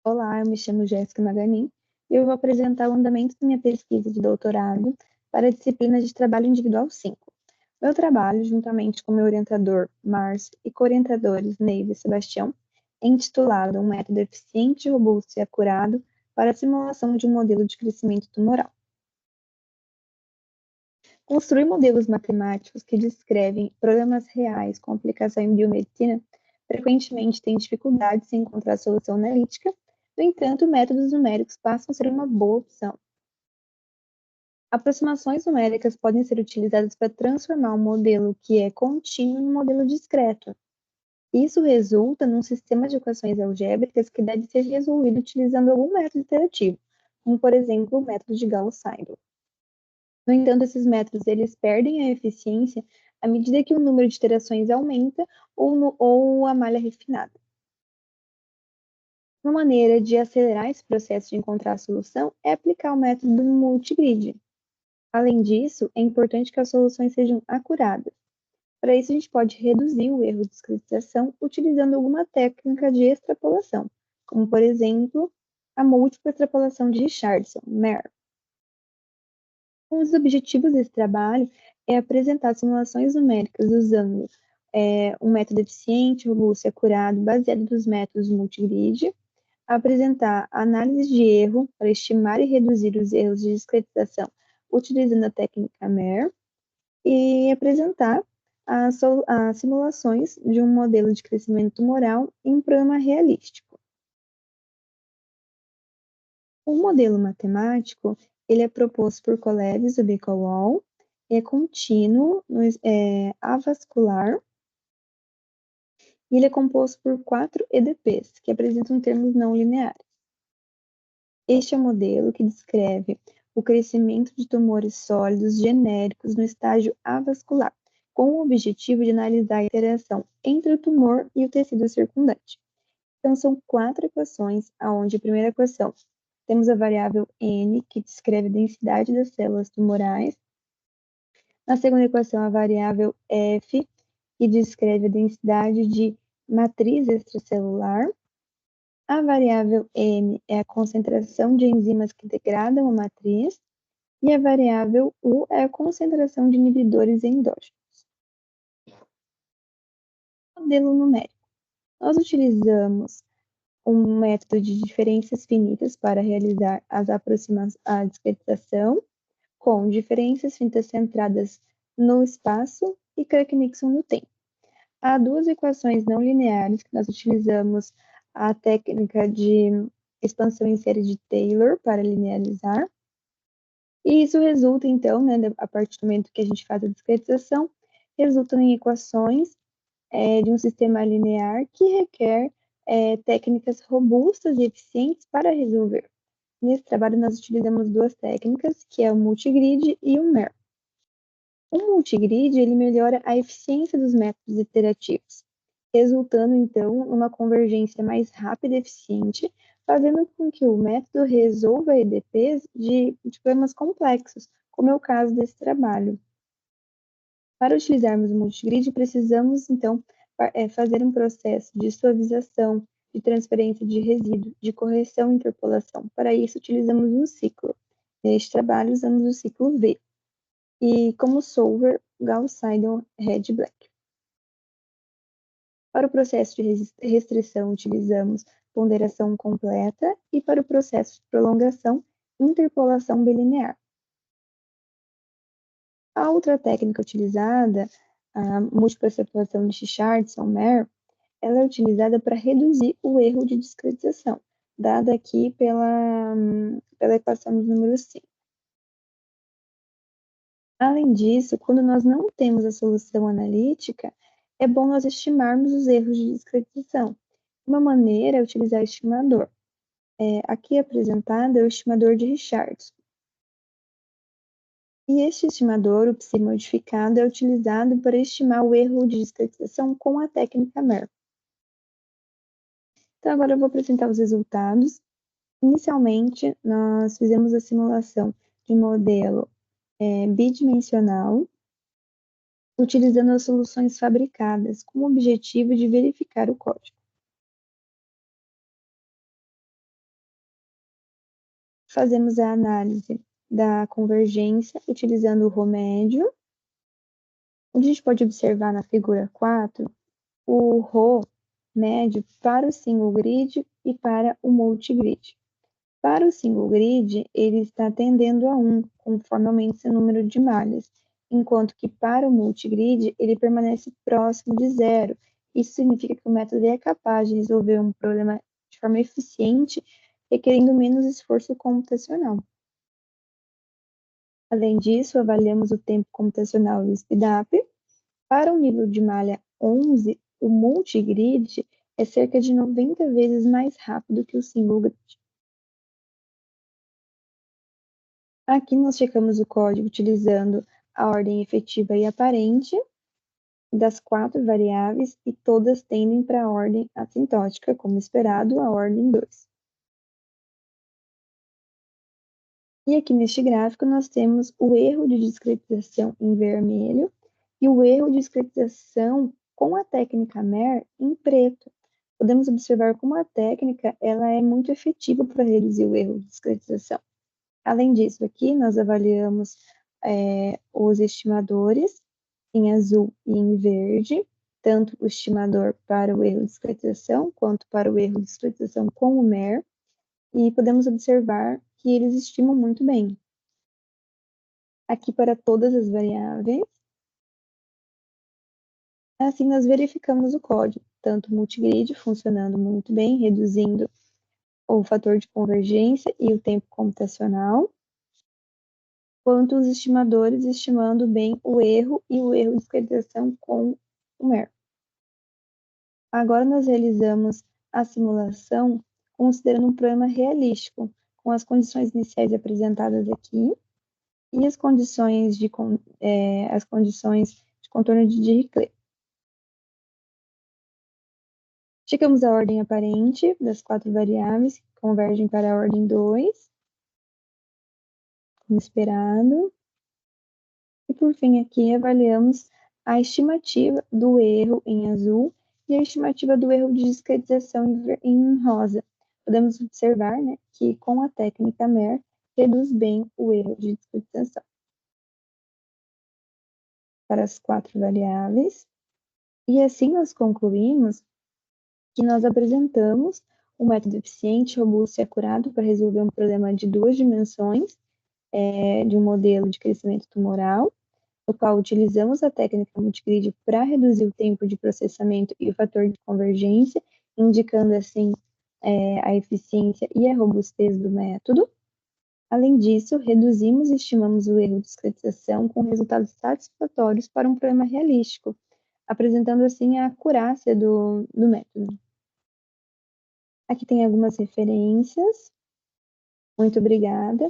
Olá, eu me chamo Jéssica Maganin e eu vou apresentar o andamento da minha pesquisa de doutorado para a disciplina de trabalho individual 5. Meu trabalho, juntamente com meu orientador, Márcio, e co-orientadores, Neiva e Sebastião, é intitulado Um método eficiente, robusto e acurado para a simulação de um modelo de crescimento tumoral. Construir modelos matemáticos que descrevem problemas reais com aplicação em biomedicina frequentemente tem dificuldades em encontrar solução analítica. No entanto, métodos numéricos passam a ser uma boa opção. Aproximações numéricas podem ser utilizadas para transformar um modelo que é contínuo em um modelo discreto. Isso resulta num sistema de equações algébricas que deve ser resolvido utilizando algum método iterativo, como, por exemplo, o método de Gauss-Seidel. No entanto, esses métodos eles perdem a eficiência à medida que o número de iterações aumenta ou a malha é refinada. Uma maneira de acelerar esse processo de encontrar a solução é aplicar o método do multigrid. Além disso, é importante que as soluções sejam acuradas. Para isso, a gente pode reduzir o erro de discretização utilizando alguma técnica de extrapolação, como, por exemplo, a múltipla extrapolação de Richardson, MER. Um dos objetivos desse trabalho é apresentar simulações numéricas usando um método eficiente, robusto e acurado, baseado nos métodos multigrid, apresentar análise de erro para estimar e reduzir os erros de discretização utilizando a técnica MER e apresentar as simulações de um modelo de crescimento tumoral em um programa realístico. O modelo matemático ele é proposto por Kolev e Bekowal, é contínuo, avascular, e ele é composto por 4 EDPs, que apresentam termos não lineares. Este é o modelo que descreve o crescimento de tumores sólidos genéricos no estágio avascular, com o objetivo de analisar a interação entre o tumor e o tecido circundante. Então, são 4 equações, onde a primeira equação temos a variável N, que descreve a densidade das células tumorais. Na segunda equação, a variável F, que descreve a densidade de matriz extracelular. A variável M é a concentração de enzimas que degradam a matriz. E a variável U é a concentração de inibidores endógenos. Modelo numérico. Nós utilizamos um método de diferenças finitas para realizar a discretização, com diferenças finitas centradas no espaço e Craig-Nixon no tempo. Há duas equações não lineares que nós utilizamos a técnica de expansão em série de Taylor para linearizar. E isso resulta, então, a partir do momento que a gente faz a discretização, resulta em equações de um sistema linear que requer técnicas robustas e eficientes para resolver. Nesse trabalho, nós utilizamos duas técnicas, que é o multigrid e o MER. O multigrid, ele melhora a eficiência dos métodos iterativos, resultando, então, numa convergência mais rápida e eficiente, fazendo com que o método resolva EDPs de problemas complexos, como é o caso desse trabalho. Para utilizarmos o multigrid, precisamos, então, fazer um processo de suavização, de transferência de resíduo, de correção e interpolação. Para isso, utilizamos um ciclo. Neste trabalho, usamos o ciclo V. E como solver, Gauss-Seidel, Red, Black. Para o processo de restrição, utilizamos ponderação completa e para o processo de prolongação, interpolação bilinear. A outra técnica utilizada, a múltipla extrapolação de Richardson, MER, ela é utilizada para reduzir o erro de discretização, dada aqui pela equação de número 5. Além disso, quando nós não temos a solução analítica, é bom nós estimarmos os erros de discretização. Uma maneira é utilizar o estimador. Aqui apresentado é o estimador de Richardson. E este estimador, o psi modificado, é utilizado para estimar o erro de discretização com a técnica MER. Então, agora eu vou apresentar os resultados. Inicialmente, nós fizemos a simulação de modelo bidimensional, utilizando as soluções fabricadas, com o objetivo de verificar o código. fazemos a análise da convergência utilizando o Rho médio. Onde a gente pode observar na figura 4 o Rho médio para o single grid e para o multigrid. Para o single grid, ele está tendendo a 1, conforme aumenta o número de malhas, enquanto que para o multigrid, ele permanece próximo de 0. Isso significa que o método é capaz de resolver um problema de forma eficiente, requerendo menos esforço computacional. Além disso, avaliamos o tempo computacional e o speedup. Para o nível de malha 11, o multigrid é cerca de 90 vezes mais rápido que o single grid. Aqui nós checamos o código utilizando a ordem efetiva e aparente das 4 variáveis e todas tendem para a ordem assintótica, como esperado, a ordem 2. E aqui neste gráfico nós temos o erro de discretização em vermelho e o erro de discretização com a técnica MER em preto. Podemos observar como a técnica ela é muito efetiva para reduzir o erro de discretização. Além disso, aqui nós avaliamos os estimadores em azul e em verde, tanto o estimador para o erro de discretização quanto para o erro de discretização com o MER, e podemos observar que eles estimam muito bem. Aqui para todas as variáveis. Assim, nós verificamos o código, tanto o multigrid funcionando muito bem, reduzindo o fator de convergência e o tempo computacional, quanto os estimadores estimando bem o erro e o erro de discretização com o MER. Agora nós realizamos a simulação considerando um problema realístico, com as condições iniciais apresentadas aqui e as condições de contorno de Dirichlet. Chegamos à ordem aparente das 4 variáveis, que convergem para a ordem 2, como esperado. E, por fim, aqui avaliamos a estimativa do erro em azul e a estimativa do erro de discretização em rosa. Podemos observar, né, que com a técnica MER reduz bem o erro de discretização. Para as 4 variáveis. E assim nós concluímos que nós apresentamos um método eficiente, robusto e acurado para resolver um problema de 2 dimensões de um modelo de crescimento tumoral, no qual utilizamos a técnica multigrid para reduzir o tempo de processamento e o fator de convergência, indicando assim a eficiência e a robustez do método. Além disso, reduzimos e estimamos o erro de discretização com resultados satisfatórios para um problema realístico, apresentando assim a acurácia do método. Aqui tem algumas referências. Muito obrigada.